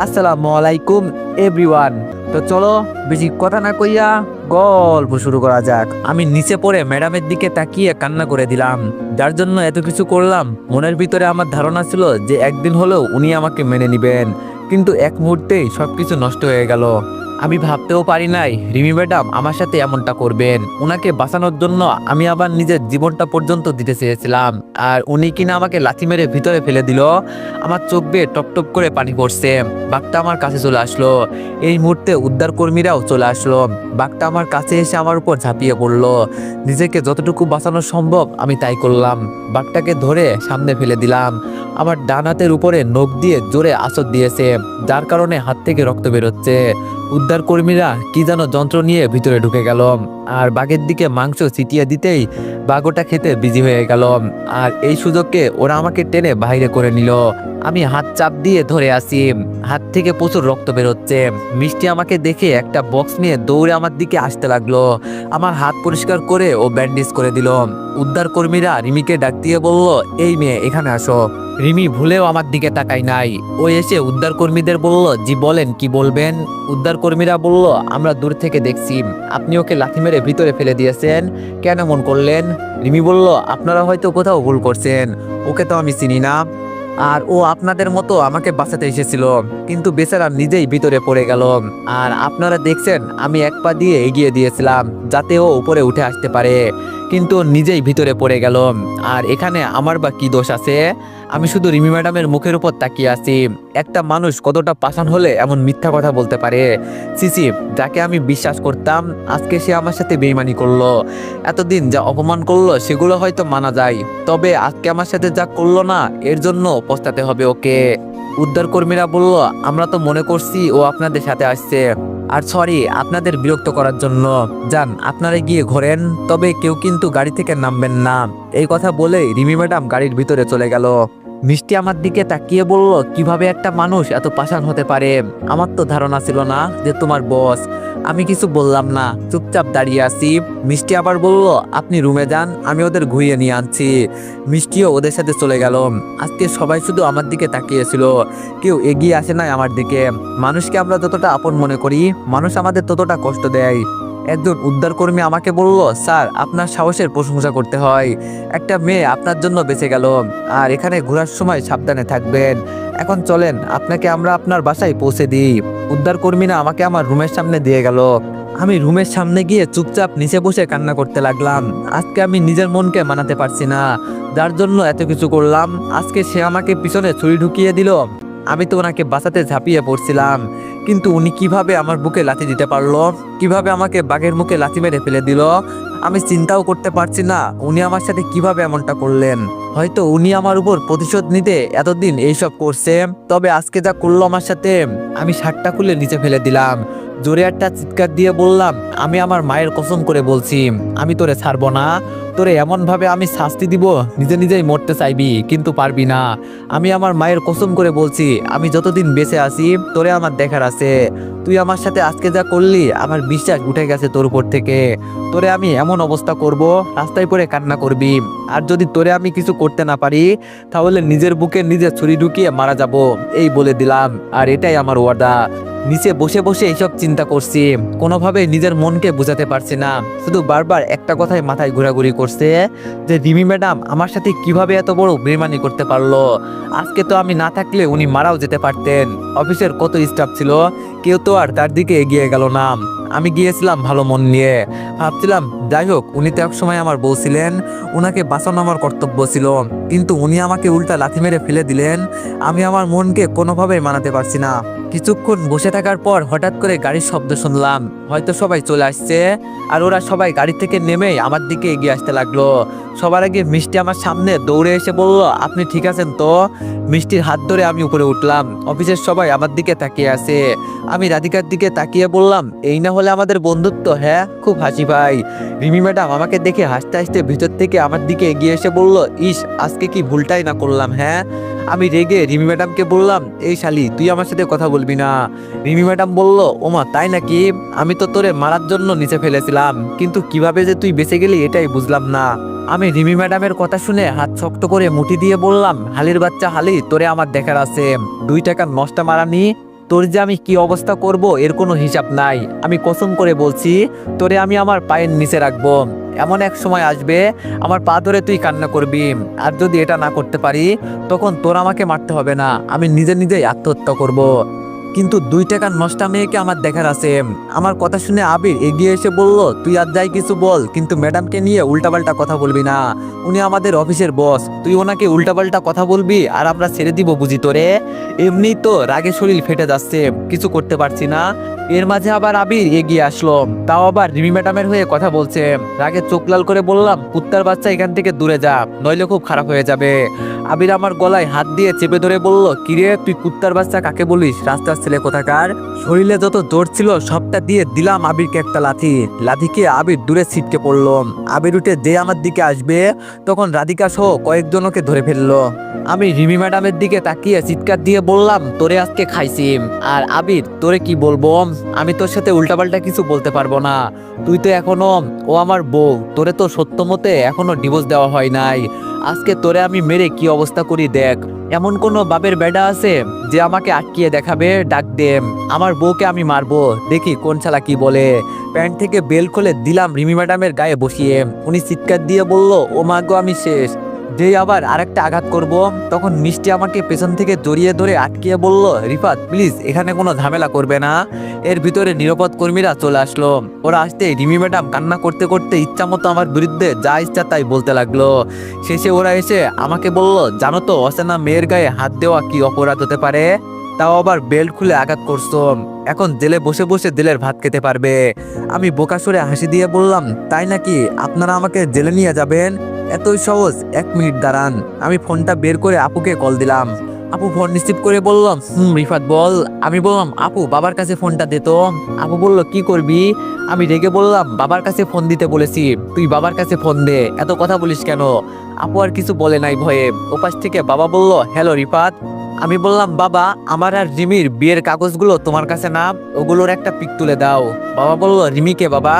আসসালামু আলাইকুম এভরিওয়ান। তো চলো বেশি কথা না কইয়া গল্প শুরু করা যাক। আমি নিচে পড়ে ম্যাডামের দিকে তাকিয়ে কান্না করে দিলাম। যার জন্য এত কিছু করলাম, মনের ভিতরে আমার ধারণা ছিল যে একদিন হলেও উনি আমাকে মেনে নিবেন, কিন্তু এক মুহূর্তেই সবকিছু নষ্ট হয়ে গেল। আমি ভাবতেও পারি নাই রিমি ম্যাডাম আমার সাথে এমনটা করবেন। ওনাকে বাঁচানোর জন্য আমি আবার নিজের জীবনটা পর্যন্ত দিতে চেয়েছিলাম, আর উনি কিনা আমাকে লাথি মেরে ভিতরে ফেলে দিল। আমার চোখ বেয়ে টপ টপ করে পানি পড়ছে। বাঘটা আমার কাছে চলে আসলো। এই মুহূর্তে উদ্ধার কর্মীরাও চলে আসলো। বাঘটা আমার কাছে এসে আমার উপর ঝাঁপিয়ে পড়লো। নিজেকে যতটুকু বাঁচানো সম্ভব আমি তাই করলাম। বাঘটাকে ধরে সামনে ফেলে দিলাম। আমার ডান হাতের উপরে নখ দিয়ে জোরে আঁচড় দিয়েছে, যার কারণে হাত থেকে রক্ত বেরোচ্ছে। উদ্ধার কর্মীরা কি যেন যন্ত্র নিয়ে ভিতরে ঢুকে গেল, আর বাঘের দিকে মাংস ছিটিয়ে দিতেই বাঘ ওটা খেতে বিজি হয়ে গেল। আর এই সুযোগকে ওরা আমাকে টেনে বাইরে করে নিল। আমি হাত চাপ দিয়ে ধরে আছি, হাত থেকে প্রচুর রক্ত বেরোচ্ছে। মিষ্টি আমাকে দেখে একটা বক্স নিয়ে দৌড়ে আমার দিকে আসতে লাগলো। আমার হাত পরিষ্কার করে ও ব্যান্ডেজ করে দিল। উদ্ধার কর্মীরা রিমিকে ডাক দিয়ে বলল, এই মেয়ে এখানে আসো। রিমি ভুলেও আমার দিকে তাকাই নাই। ও এসে উদ্ধার কর্মীদের বলল, জি বলেন, কি বলবেন। উদ্ধার কর্মীরা বলল, আমরা দূর থেকে দেখছি আপনি ওকে লাথি মেরে ভিতরে ফেলে দিয়েছেন, কেন এমন করলেন। রিমি বলল, আপনারা হয়তো কোথাও ভুল করছেন, ওকে তো আমি চিনি না, আর ও আপনাদের মতো আমাকে বাঁচাতে এসেছিল, কিন্তু বেচারা নিজেই ভিতরে পড়ে গেল। আর আপনারা দেখছেন আমি এক পা দিয়ে এগিয়ে দিয়েছিলাম যাতে ও উপরে উঠে আসতে পারে, কিন্তু ও নিজেই ভিতরে পড়ে গেল। আর এখানে আমার বা কি দোষ আছে। আমি শুধু রিমি ম্যাডামের মুখের উপর তাকিয়ে আছি। একটা মানুষ কতটা পাষাণ হলে এমন মিথ্যা কথা বলতে পারে। সিসি, যাকে আমি বিশ্বাস করতাম আজকে সে আমার সাথে বেইমানি করলো। এতদিন যা অপমান করলো সেগুলো হয়তো মানা যায়, তবে আজকে আমার সাথে যা করলো না, এর জন্য পস্তাতে হবে ওকে। উদ্ধার কর্মীরা বলল, আমরা তো মনে করছি ও আপনাদের সাথে আসছে, আর সরি আপনাদের বিরক্ত করার জন্য। যান আপনারা গিয়ে ঘোরেন, তবে কেউ কিন্তু গাড়ি থেকে নামবেন না। এই কথা বলে রিমি ম্যাডাম গাড়ির ভিতরে চলে গেল। মিষ্টি আমার দিকে তাকিয়ে বলল, কিভাবে একটা মানুষ এত পাষাণ হতে পারে। আমার তো ধারণা ছিল না যে তোমার বস। আমি কিছু বললাম না, চুপচাপ দাঁড়িয়ে আছি। মিষ্টি আবার বলল, আপনি রুমে যান, আমি ওদের ঘুরিয়ে নিয়ে আনছি। মিষ্টিও ওদের সাথে চলে গেল। আজকে সবাই শুধু আমার দিকে তাকিয়েছিল, কেউ এগিয়ে আসে নাই আমার দিকে। মানুষকে আমরা যতটা আপন মনে করি, মানুষ আমাদের ততটা কষ্ট দেয়। একজন উদ্ধার কর্মী আমাকে বলল, স্যার আপনার সাহসের প্রশংসা করতে হয়। একটা মেয়ে আপনার জন্য বেঁচে গেল, আর এখানে ঘোরার সময় সাবধানে থাকবেন। এখন চলেন আপনাকে আমরা আপনার বাসায় পৌঁছে দিই। উদ্ধার কর্মীরা আমাকে আমার রুমের সামনে দিয়ে গেল। আমি রুমের সামনে গিয়ে চুপচাপ নিচে বসে কান্না করতে লাগলাম। আজকে আমি নিজের মনকে মানাতে পারছি না, যার জন্য এত কিছু করলাম। আজকে সে আমাকে পিছনে ছুরি ঢুকিয়ে দিল। আমি তো ওনাকে বাঁচাতে ঝাঁপিয়ে পড়ছিলাম, কিন্তু উনি কিভাবে আমার বুকে লাথি দিতে পারলো, কিভাবে আমাকে বাঘের মুখে লাথি মেরে ফেলে দিল। আমি চিন্তাও করতে পারছি না উনি আমার সাথে কিভাবে এমনটা করলেন। হয়তো উনি আমার উপর প্রতিশোধ নিতে এতদিন এইসব করছে, তবে আজকে যা করলো আমার সাথে, আমি শার্টটা খুলে নিচে ফেলে দিলাম। জোরে একটা চিৎকার দিয়ে বললাম, আমি আমার মায়ের কসম করে বলছি আমি তোরে ছাড়বো না। তোরে এমন ভাবে আমি শাস্তি দিব, নিজে নিজেই মরতে চাইবি কিন্তু পারবি না। আমি আমার মায়ের কসম করে বলছি, আমি যতদিন বেঁচে আছি তোরে আমার দেখার আছে। তুই আমার সাথে আজকে যা করলি, আমার বিশ্বাস উঠে গেছে তোর উপর থেকে। তোরে আমি এমন অবস্থা করব, রাস্তায় পড়ে কান্না করবি। আর যদি তোরে আমি কিছু করতে না পারি, তাহলে নিজের বুকে নিজে ছুরি ঢুকিয়ে মারা যাব, এই বলে দিলাম। আর এটাই আমার ওয়াদা। নিচে বসে বসে এইসব চিন্তা করছি, কোনোভাবে নিজের মনকে বোঝাতে পারছি না। শুধু বারবার একটা কথাই মাথায় ঘোরাঘুরি করছে, যে রিমি ম্যাডাম আমার সাথে কিভাবে এত বড় বেইমানি করতে পারলো। আজকে তো আমি না থাকলে উনি মারাও যেতে পারতেন। অফিসের কত স্টাফ ছিল, কেউ তো আর তার দিকে এগিয়ে গেল না। আমি গিয়েছিলাম ভালো মন নিয়ে, ভাবছিলাম যাই হোক, উনি তো এক সময় আমার বলছিলেন উনাকে বাঁচানো আমার কর্তব্য ছিল, কিন্তু উনি আমাকে উল্টা লাথি মেরে ফেলে দিলেন। আমি আমার মনকে কোনোভাবেই মানাতে পারছি না। কিছুক্ষণ বসে থাকার পর হঠাৎ করে গাড়ির শব্দ শুনলাম, হয়তো সবাই চলে আসছে। আর ওরা সবাই গাড়ি থেকে নেমেই আমার দিকে এগিয়ে আসতে লাগলো। সবার আগে মিষ্টি আমার সামনে দৌড়ে এসে বলল, আপনি ঠিক আছেন তো। মিষ্টির হাত ধরে আমি উপরে উঠলাম। অফিসের সবাই আমার দিকে তাকিয়ে আছে। আমি রাধিকার দিকে তাকিয়ে বললাম, এই না হলে আমাদের বন্ধুত্ব। হ্যাঁ, খুব হাসি ভাই। রিমি ম্যাডাম আমাকে দেখে হাসতে হাসতে ভিতর থেকে আমার দিকে এগিয়ে এসে বলল, ইস আজকে কি ভুলটাই না করলাম। হ্যাঁ, আমি রেগে রিমি ম্যাডামকে বললাম, এই শালি তুই আমার সাথে কথা বলবি না। রিমি ম্যাডাম বলল, ওমা তাই নাকি, আমি তো তোরে মারার জন্য নিচে ফেলেছিলাম, কিন্তু কিভাবে যে তুই বেঁচে গেলি এটাই বুঝলাম না। আমি রিমি ম্যাডামের কথা শুনে হাত শক্ত করে মুঠি দিয়ে বললাম, হালির বাচ্চা হালি, তোরে আমার দেখার আছে। 2 টাকা নষ্ট মারানি, তোর যে আমি কি অবস্থা করব এর কোনো হিসাব নাই। আমি কসম করে বলছি, তোরে আমি আমার পায়ের নিচে রাখবো। এমন এক সময় আসবে আমার পা ধরে তুই কান্না করবি। আর যদি এটা না করতে পারি, তখন তোর আমাকে মারতে হবে না, আমি নিজে নিজেই আত্মহত্যা করব। কিন্তু 2 টাকার নষ্টা মেয়েকে আমার দেখার আছে। আমার কথা শুনে আবির এগিয়ে এসে বলল, তুই আর যাই কিছু বল, কিন্তু ম্যাডামকে নিয়ে উল্টাপাল্টা কথা বলবি না। উনি আমাদের অফিসের বস, তুই ওনাকে উল্টাপাল্টা কথা বলবি আর আমরা ছেড়ে দিব বুঝি তোরে? এমনি তো রাগে শরীর ফেটে যাচ্ছে, কিছু করতে পারছি না। এর মাঝে আবার আবির এগিয়ে আসলো, তাও আবার রিমি ম্যাডামের হয়ে কথা বলছে। রাগে চোখ লাল করে বললাম, কুত্তার বাচ্চা এখান থেকে দূরে যা, নইলে খুব খারাপ হয়ে যাবে। আবির আমার গলায় হাত দিয়ে চেপে ধরে বলল, কিরে তুই কুত্তার বাচ্চা কাকে বলিস, রাস্তার ছেলে কোথাকার? শরীরে যত জোর ছিল সবটা দিয়ে দিলাম আবিরকে একটা লাথি। লাথিকে আবির দূরে ছিটকে পড়লো। আবির উঠে যে আমার দিকে আসবে, তখন রাধিকা সহ কয়েকজনকে ধরে ফেললো। আমি রিমি ম্যাডামের দিকে তাকিয়ে চিৎকার দিয়ে বললাম, তোরে আজকে খাইছি। আর আবির, তোরে কি বলবো, আমি তোর সাথে উল্টাপাল্টা কিছু বলতে পারবো না। তুই তো এখনো, ও আমার বউ, তোরে তো সত্য মতে এখনো ডিভোর্স দেওয়া হয় নাই। আজকে তোরে আমি মেরে কি অবস্থা করি দেখ। এমন কোন বাপের বেডা আছে যে আমাকে আটকিয়ে দেখাবে? ডাক দে, আমার বউকে আমি মারবো, দেখি কোন শালা কি বলে। প্যান্ট থেকে বেল খুলে দিলাম রিমি ম্যাডামের গায়ে বসিয়ে। উনি চিৎকার দিয়ে বলল, ও মা গো, আমি শেষ। যেই আবার আরেকটা আঘাত করব, তখন মিষ্টি আমাকে পেছন থেকে জড়িয়ে ধরে আটকিয়ে বলল, রিফাত প্লিজ এখানে কোনো ঝামেলা করবে না। এর ভিতরে নিরাপদ কর্মীরা চলে আসলো। ওরা আসতে রিমি ম্যাডাম কান্না করতে করতে ইচ্ছা মতো আমার বিরুদ্ধে যা ইচ্ছা তাই বলতে লাগলো। শেষে ওরা এসে আমাকে বলল, জানো তো অচেনা মেয়ের গায়ে হাত দেওয়া কি অপরাধ হতে পারে? তাও আবার বেল্ট খুলে আঘাত করছো। এখন জেলে বসে বসে জেলের ভাত খেতে পারবে। আমি বোকা সরে হাসি দিয়ে বললাম, তাই নাকি? আপনারা আমাকে জেলে নিয়ে যাবেন? এতই সহজ? 1 মিনিট দাঁড়ান। আমি ফোনটা বের করে আপুকে কল দিলাম। আপু ফোন রিসিভ করে বললাম, রিফাত বল। আমি বললাম, আপু বাবার কাছে ফোনটা দে তো। আপু বলল, কি করবি? আমি রেগে বললাম, বাবার কাছে ফোন দিতে বলেছি, তুই বাবার কাছে ফোন দে, এত কথা বলিস কেন? আপু আর কিছু বলে নাই ভয়ে। ওপাশ থেকে বাবা বলল, হ্যালো রিফাত। আমি বললাম, বাবা আমার আর রিমির বিয়ের কাগজগুলো তোমার কাছে না, ওগুলোর একটা পিক তুলে দাও। বাবা বলল, রিমিকে বাবা?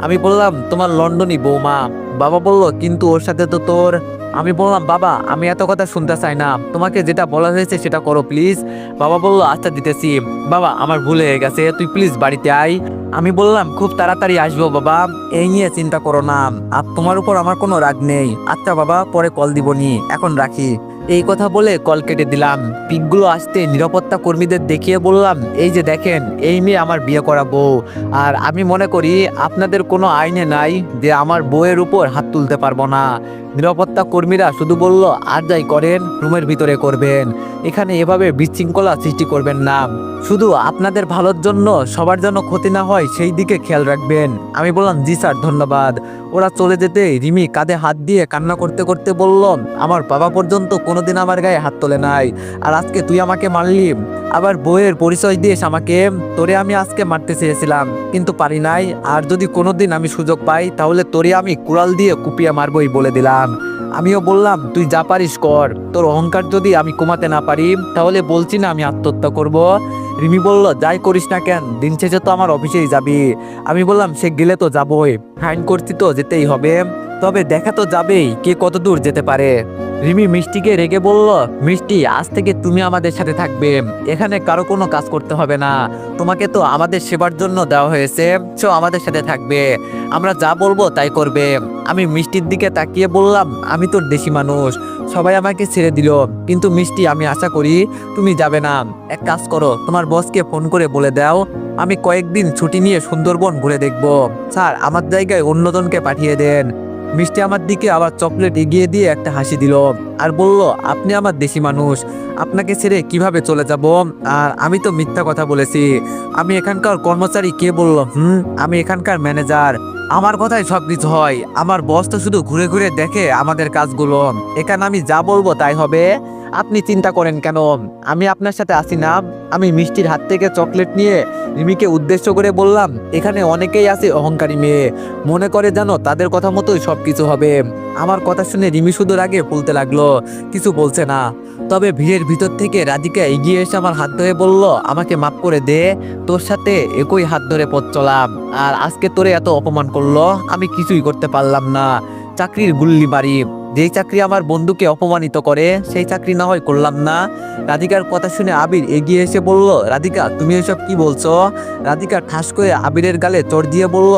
আমি বললাম, তোমার লন্ডনী বৌমা। বাবা বলল, কিন্তু ওর সাথে তো তোর। আমি বললাম, বাবা আমি এত কথা শুনতে চাই না, তোমাকে যেটা বলা হয়েছে সেটা করো প্লিজ। বাবা বলল, আচ্ছা দিতেছি। বাবা আমার ভুল হয়ে গেছে, তুই প্লিজ বাড়িতে আয়। আমি বললাম, খুব তাড়াতাড়ি আসবো বাবা, এই নিয়ে চিন্তা করো না, আর তোমার উপর আমার কোনো রাগ নেই। আচ্ছা বাবা, পরে কল দিবনি, এখন রাখি। এই কথা বলে কল কেটে দিলাম। পিকগুলো আসতে নিরাপত্তা কর্মীদের দেখিয়ে বললাম, এই যে দেখেন, এই মেয়ে আমার বিয়ে করা বউ। আর আমি মনে করি আপনাদের কোনো আইনে নাই যে আমার বউয়ের উপর হাত তুলতে পারবো না। নিরাপত্তা কর্মীরা শুধু বলল, আর যাই করেন রুমের ভিতরে করবেন, এখানে এভাবে বিশৃঙ্খলা সৃষ্টি করবেন না। শুধু আপনাদের ভালোর জন্য সবার যেন ক্ষতি না হয় সেই দিকে খেয়াল রাখবেন। আমি বললাম, জি স্যার ধন্যবাদ। ওরা চলে যেতে রিমি কাঁধে হাত দিয়ে কান্না করতে করতে বলল, আমার বাবা পর্যন্ত কোনোদিন আমার গায়ে হাত তোলে নাই, আর আজকে তুই আমাকে মারলি, আবার বউয়ের পরিচয় দিয়েস আমাকে। তোরে আমি আজকে মারতে চেয়েছিলাম কিন্তু পারি নাই, আর যদি কোনোদিন আমি সুযোগ পাই তাহলে তোরে আমি কুড়াল দিয়ে কুপিয়ে মারবই বলে দিলাম। আমিও বললাম, তুই যা পারিস কর, তোর অহংকার যদি আমি কমাতে না পারি তাহলে বলছি না আমি আত্মহত্যা করব। রিমি বলল, যাই করিস না কেন, দিন শেষে তো আমার অফিসেই যাবি। আমি বললাম, সে গেলে তো যাবই, ফাইন করছি তো যেতেই হবে, তবে দেখা তো যাবেই কে কত দূর যেতে পারে। রিমি মিষ্টিকে রেগে বলল, মিষ্টি আজ থেকে তুমি আমাদের সাথে থাকবে, এখানে কারো কোনো কাজ করতে হবে না, তোমাকে তো আমাদের সেবার জন্য দেওয়া হয়েছে, সো আমাদের সাথে থাকবে, আমরা যা বলবো তাই করবে। আমি মিষ্টির দিকে তাকিয়ে বললাম, আমি তোর দেশি মানুষ, সবাই আমাকে ছেড়ে দিল, কিন্তু মিষ্টি আমি আশা করি তুমি যাবে না। এক কাজ করো, তোমার বসকে ফোন করে বলে দাও আমি কয়েকদিন ছুটি নিয়ে সুন্দরবন ঘুরে দেখব। স্যার আমার জায়গায় অন্যজনকে পাঠিয়ে দেন। মিষ্টি আমার দিকে আবার চকলেট এগিয়ে দিয়ে একটা হাসি দিল আর বলল, আপনি আমার দেশি মানুষ, আপনাকে ছেড়ে কিভাবে চলে যাব? আর আমি তো মিথ্যা কথা বলেছি, আমি এখানকার কর্মচারী। কে বলল? আমি এখানকার ম্যানেজার, আমার কথাই সবকিছু হয়, আমার বস তো শুধু ঘুরে ঘুরে দেখে আমাদের কাজগুলো, এখানে আমি যা বলবো তাই হবে। আপনি চিন্তা করেন কেন, আমি আপনার সাথে আসি না। আমি মিষ্টির হাত থেকে চকলেট নিয়ে রিমিকে উদ্দেশ্য করে বললাম, এখানে অনেকেই আছে অহংকারী মেয়ে, মনে করে জানো তাদের কথা মতোই সবকিছু হবে। আমার কথা শুনে রিমি শুধু আগে বলতে লাগলো, কিছু বলছে না। তবে ভিড়ের ভিতর থেকে রাধিকা এগিয়ে এসে আমার হাত ধরে বলল, আমাকে মাফ করে দে, তোর সাথে একই হাত ধরে পথ চলাম, আর আজকে তোরে এত অপমান করলো, আমি কিছুই করতে পারলাম না। চাকরির গুল্লি বাড়ি, যেই চাকরি আমার বন্ধুকে অপমানিত করে সেই চাকরি না হয় করলাম না। রাধিকার কথা শুনে আবির এগিয়ে এসে বলল, রাধিকা তুমি এসব কি বলছো? রাধিকা ঠাস করে আবিরের গালে চড় দিয়ে বলল,